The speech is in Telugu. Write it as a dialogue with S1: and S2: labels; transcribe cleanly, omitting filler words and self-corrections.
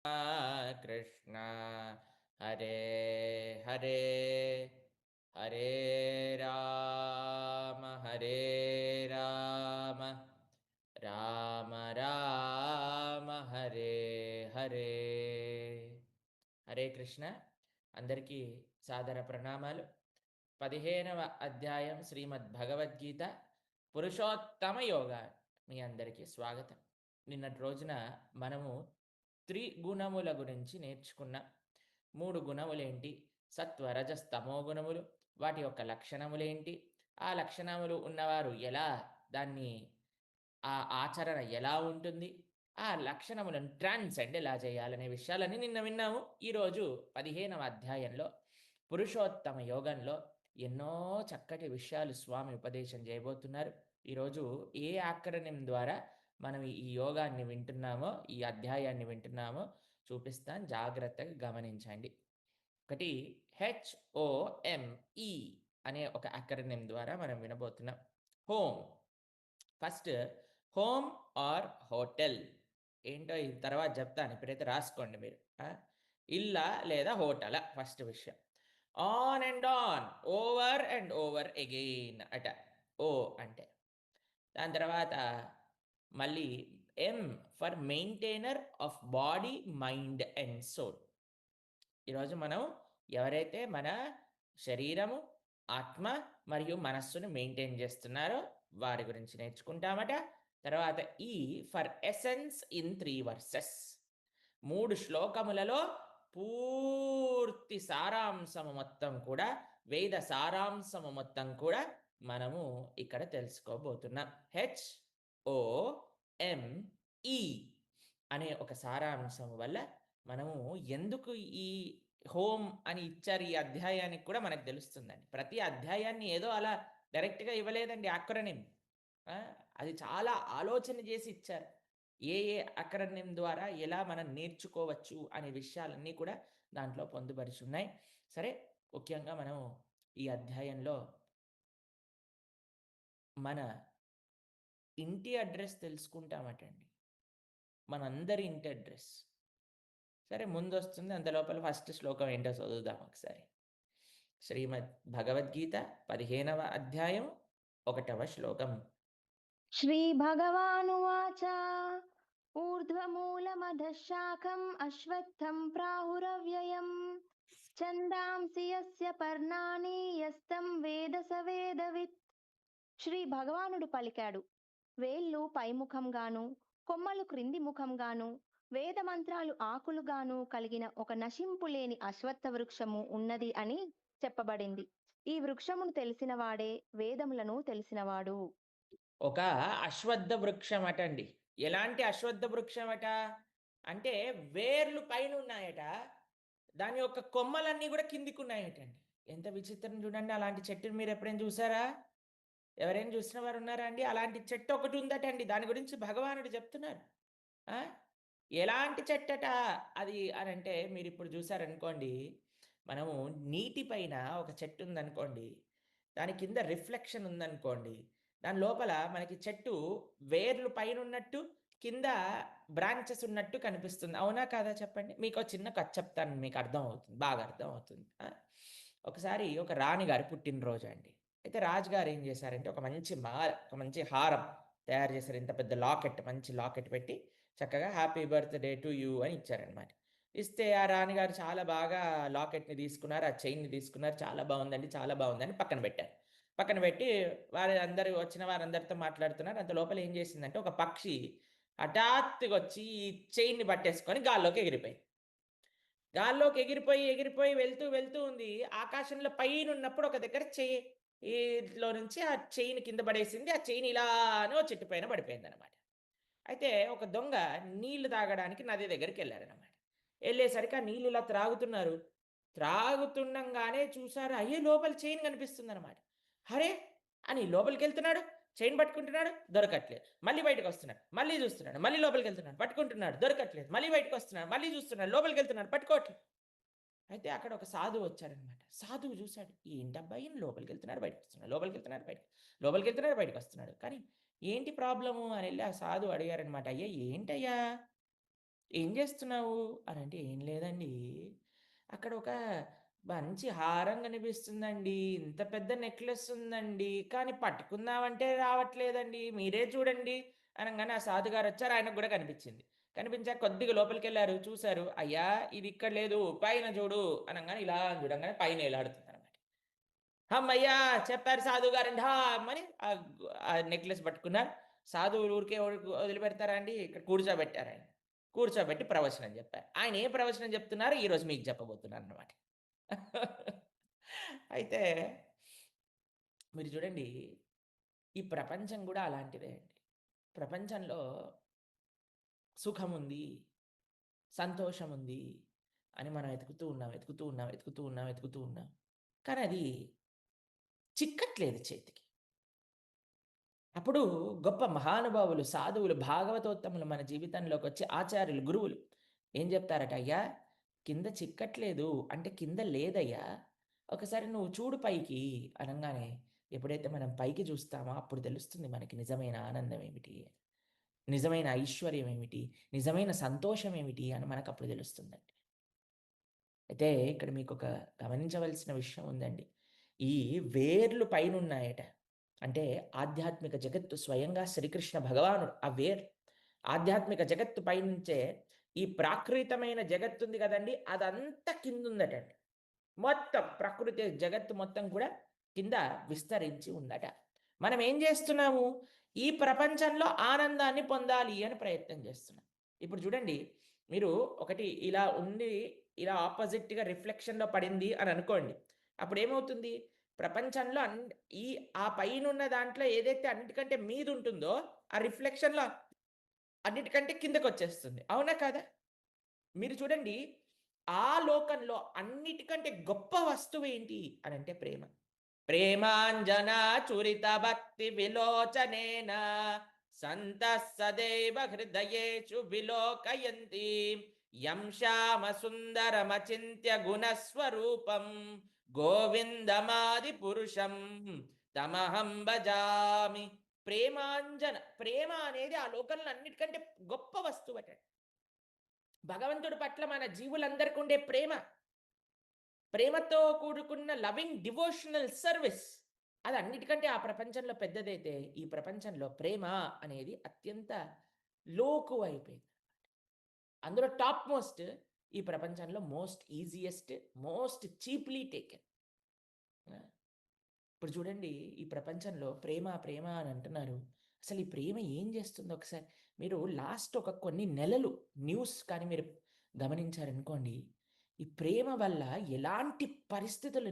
S1: कृष्ण हरे हरे हरे राम राम राम हरे हरे హరే కృష్ణ. అందరికీ సాదర ప్రణామాలు. 15వ అధ్యాయం శ్రీమద్ భగవద్గీత పురుషోత్తమ యోగా. మీ అందరికీ స్వాగతం. నిన్నటి రోజున మనము త్రిగుణముల గురించి నేర్చుకున్నాం. 3 గుణములేంటి, సత్వ రజస్ తమో గుణములు, వాటి యొక్క లక్షణములేంటి, ఆ లక్షణములు ఉన్నవారు ఎలా దాన్ని ఆ ఆచరణ ఎలా ఉంటుంది, ఆ లక్షణములను ట్రాన్సెండ్ ఎలా చేయాలనే విషయాలని నిన్న విన్నాము. ఈరోజు 15వ అధ్యాయంలో పురుషోత్తమ యోగంలో ఎన్నో చక్కటి విషయాలు స్వామి ఉపదేశం చేయబోతున్నారు. ఈరోజు ఏ ఆకరణం ద్వారా మనం ఈ యోగాన్ని వింటున్నామో, ఈ అధ్యాయాన్ని వింటున్నామో చూపిస్తాను, జాగ్రత్తగా గమనించండి. ఒకటి HOME అనే ఒక అకరణం ద్వారా మనం వినబోతున్నాం. Home. First home or hotel ఏంటో ఈ తర్వాత చెప్తాను, ఇప్పుడైతే రాసుకోండి మీరు. ఇల్లా లేదా హోటలా ఫస్ట్ విషయం. On and on, over and over again అట ఓ అంటే. దాని తర్వాత మళ్ళీ M for maintainer of body mind and soul. ఈరోజు మనం ఎవరైతే మన శరీరము, ఆత్మ మరియు మనస్సును మెయింటైన్ చేస్తున్నారో వారి గురించి నేర్చుకుంటామట. తర్వాత ఈ ఫర్ ఎసెన్స్ ఇన్ 3 వర్సెస్, 3 శ్లోకములలో పూర్తి సారాంశము మొత్తం కూడా, వేద సారాంశము మొత్తం కూడా మనము ఇక్కడ తెలుసుకోబోతున్నాం. HOME అనే ఒక సారాంశం వల్ల మనము ఎందుకు ఈ హోమ్ అని ఇచ్చారు ఈ అధ్యాయానికి కూడా మనకు తెలుస్తుందండి. ప్రతి అధ్యాయాన్ని ఏదో అలా డైరెక్ట్గా ఇవ్వలేదండి అక్రోనిం. అది చాలా ఆలోచన చేసి ఇచ్చారు. ఏ ఏ అక్రోనిం ద్వారా ఎలా మనం నేర్చుకోవచ్చు అనే విషయాలన్నీ కూడా దాంట్లో పొందుపరిచి ఉన్నాయి. సరే, ముఖ్యంగా మనం ఈ అధ్యాయంలో మన ఇంటి అడ్రస్ తెలుసుకుంటామటండి. మనందరి ఇంటి అడ్రస్. సరే, ముందు వస్తుంది, అంత లోపల ఫస్ట్ శ్లోకం ఏంటో చదువుదాం ఒకసారి. శ్రీమద్ భగవద్గీత 15వ అధ్యాయం 1వ శ్లోకం.
S2: श्रीभगवानुवाच ऊर्ध्वमूलमधःशाखम् अश्वत्थं प्राहुरव्ययम् छन्दांसि यस्य पर्णानि यस्तं वेद स वेदवित्. శ్రీ భగవానుడు పలికాడు, వేళ్ళు పైముఖంగాను కొమ్మలు క్రింది ముఖంగాను వేద మంత్రాలు ఆకులుగాను కలిగిన ఒక నశింపులేని అశ్వత్థ వృక్షము ఉన్నది అని చెప్పబడింది. ఈ వృక్షమును తెలిసినవాడే వేదములను తెలిసినవాడు.
S1: ఒక అశ్వత్థ వృక్షం అటండి. ఎలాంటి అశ్వత్థ వృక్షం అట అంటే వేర్లు పైన ఉన్నాయట, దాని యొక్క కొమ్మలన్నీ కూడా కిందికి ఉన్నాయటండి. ఎంత విచిత్రం చూడండి. అలాంటి చెట్టుని మీరు ఎప్పుడైనా చూసారా? ఎవరైనా చూసిన వారు ఉన్నారా అండి? అలాంటి చెట్టు ఒకటి ఉందటండి. దాని గురించి భగవానుడు చెప్తున్నారు. ఎలాంటి చెట్టట అది అని అంటే, మీరు ఇప్పుడు చూసారనుకోండి, మనము నీటి పైన ఒక చెట్టు ఉందనుకోండి, దాని కింద రిఫ్లెక్షన్ ఉందనుకోండి, దాని లోపల మనకి చెట్టు వేర్లు పైన ఉన్నట్టు కింద బ్రాంచెస్ ఉన్నట్టు కనిపిస్తుంది. అవునా కాదా చెప్పండి? మీకు చిన్న కథ చెప్తాను, మీకు అర్థం అవుతుంది, బాగా అర్థం అవుతుంది. ఒకసారి ఒక రాణిగారి పుట్టినరోజు అండి. అయితే రాజుగారు ఏం చేశారంటే ఒక మంచి హారం తయారు చేశారు. ఇంత పెద్ద లాకెట్, మంచి లాకెట్ పెట్టి చక్కగా హ్యాపీ బర్త్డే టు యూ అని ఇచ్చారనమాట. ఇస్తే ఆ రాణిగారు చాలా బాగా లాకెట్ని తీసుకున్నారు, ఆ చైన్ని తీసుకున్నారు. చాలా బాగుందండి, చాలా బాగుందని పక్కన పెట్టారు. పక్కన పెట్టి అందరూ వచ్చిన వారందరితో మాట్లాడుతున్నారు. అంత లోపల ఏం చేసిందంటే ఒక పక్షి హఠాత్తుగా వచ్చి ఈ చైన్ని పట్టేసుకొని గాల్లోకి ఎగిరిపోయింది. గాల్లోకి ఎగిరిపోయి ఎగిరిపోయి వెళ్తూ వెళ్తూ ఉంది. ఆకాశంలో పైన ఉన్నప్పుడు ఒక దగ్గర ఇట్లో నుంచి ఆ చైన్ కింద పడేసింది. ఆ చైన్ ఇలానే ఓ చెట్టు పైన పడిపోయిందనమాట. అయితే ఒక దొంగ నీళ్లు తాగడానికి నది దగ్గరికి వెళ్ళారనమాట. వెళ్ళేసరికి ఆ నీళ్ళు ఇలా త్రాగుతున్నారు. త్రాగుతుండగానే చూసారు, అయ్యే లోపల చైన్ కనిపిస్తుందనమాట. అరే అని లోపలికి వెళ్తున్నాడు, చైన్ పట్టుకుంటున్నాడు, దొరకట్లేదు. మళ్ళీ బయటకు వస్తున్నాడు, మళ్ళీ చూస్తున్నాడు, మళ్ళీ లోపలికి వెళ్తున్నాడు, పట్టుకుంటున్నాడు, దొరకట్లేదు. మళ్ళీ బయటకు వస్తున్నాడు, మళ్ళీ చూస్తున్నాడు, లోపలికి వెళ్తున్నాడు, పట్టుకోవట్లేదు. అయితే అక్కడ ఒక సాధువు వచ్చాడనమాట. సాధువు చూశాడు, ఏంటబ్బా ఈయన లోపలికి వెళ్తున్నాడు, బయటకు వస్తున్నాడు, లోపలికి వెళ్తున్నాడు, లోపలికి వెళ్తున్నాడు, బయటకు వస్తున్నాడు. కానీ ఏంటి ప్రాబ్లము అని వెళ్ళి ఆ సాధువు అడిగారనమాట. అయ్యా ఏంటయ్యా "ఏం చేస్తున్నావు?" అనంటే, "ఏం లేదండి. అక్కడ ఒక మంచి హారం కనిపిస్తుందండి. ఇంత పెద్ద నెక్లెస్ ఉందండి. కానీ పట్టుకుందామంటే రావట్లేదండి. మీరే చూడండి" అనంగానే ఆ సాధుగారొచ్చారు. ఆయనకు గూడా కనిపించింది. కనిపించాక కొద్దిగా లోపలికెళ్లారు. చూసారు. "అయ్యా! ఇది ఇక్కడ లేదు. పైన చూడు" అనంగానే ఇలా చూడంగానే పైన ఎలాడుతుందనమాట. హమ్మయ్య! చెప్పారు సాధువుగారు ఢామని ఆ నెక్లెస్ పట్టుకున్నారు. సాధువులు ఊరికే వదిలిపెడతారా అండి? ఇక్కడ కూర్చోబెట్టారాయన. కూర్చోబెట్టి ప్రవచనం చెప్పారు. ఆయన ఏ ప్రవచనం చెప్తున్నారో ఈరోజు మీకు చెప్పబోతున్నానన్నమాట. అయితే మీరు చూడండి, ఈ ప్రపంచం గూడా అలాంటిదే అండి. ప్రపంచంలో సుఖముంది, సంతోషముంది అని మనం వెతుకుతూ ఉన్నాం, వెతుకుతూ ఉన్నాం, వెతుకుతూ ఉన్నాం, వెతుకుతూ ఉన్నాం. కానీ అది చిక్కట్లేదు చేతికి. అప్పుడు గొప్ప మహానుభావులు, సాధువులు, భాగవతోత్తములు మన జీవితంలోకొచ్చి ఆచార్యులు, గురువులు ఏం జెప్తారట, "అయ్యా! కింద చిక్కట్లేదు అంటే కింద లేదయ్యా! ఒకసారి నువ్వు చూడు పైకి" అనంగానే ఎప్పుడైతే మనం పైకి జూస్తామో అప్పుడు తెలుస్తుంది మనకి నిజమైన ఆనందం ఏమిటి? నిజమైన ఐశ్వర్యం ఏమిటి? నిజమైన సంతోషం ఏమిటి? అని మనకప్పుడు తెలుస్తుందండి. అయితే ఇక్కడ మీకొక గమనించవలసిన విషయం ఉందండి. ఈ వేర్లు పైనున్నాయట. అంటే ఆధ్యాత్మిక జగత్తు స్వయంగా శ్రీకృష్ణ భగవానుడు ఆ వేరు. ఆధ్యాత్మిక జగత్తు పైనుంచే ఈ ప్రాకృతమైన జగత్తుంది గదండీ! అదంతా కిందుందటండి. మొత్తం ప్రకృతి జగత్తు మొత్తం కూడా కింద విస్తరించి ఉందట. మనం ఏం జేస్తున్నాము? ఈ ప్రపంచంలో ఆనందాన్ని పొందాలి అని ప్రయత్నం జేస్తున్నాం. ఇప్పుడు జూడండి, మీరు ఒకటి ఇలా ఉండి, ఇలా ఆపోజిట్‌గా రిఫ్లెక్షన్‌లో పడింది అని అనుకోండి. అప్పుడేమవుతుంది? ప్రపంచంలో ఈ ఆ పైనున్న దాంట్లో ఏదైతే అన్నిటికంటే మీదుంటుందో, ఆ రిఫ్లెక్షన్‌లో అన్నిటికంటే కిందకొచ్చేస్తుంది. అవునా? కాదా? మీరు చూడండి, ఆ లోకంలో అన్నిటికంటే గొప్ప వస్తువేంటి అనంటే ప్రేమ. ప్రేమాంజనా చురిత భక్తి విలోచనేన సంతః సదైవ హృదయేషు విలోకయంతి యం శ్యామ సుందరమచింత్య గుణస్వరూపం గోవిందమాది పురుషం తమహం భజామి. ప్రేమ అనేది ఆ లోకంలో అన్నిటికంటే గొప్ప వస్తువట. భగవంతుడి పట్ల మన జీవులందరికి ఉండే ప్రేమ, ప్రేమతో కూడుకున్న లవింగ్ డివోషనల్ సర్విస్ అది అన్నిటికంటే ఆ ప్రపంచంలో పెద్దదైతే, ఈ ప్రపంచంలో ప్రేమ అనేది అత్యంత లోకు అయిపోయింది. అందులో టాప్ మోస్ట్ ఈ ప్రపంచంలో most easiest, most cheaply taken. ఆ! ఇప్పుడు చూడండి, ఈ ప్రపంచంలో ప్రేమ, ప్రేమ అని అంటున్నారు. అసలు ఈ ప్రేమ ఏం చేస్తుందో ఒకసారి మీరు లాస్ట్ ఒక కొన్ని నెలలు న్యూస్ కానీ మీరు గమనించారనుకోండి, ఈ ప్రేమ వల్ల ఎలాంటి పరిస్థితులు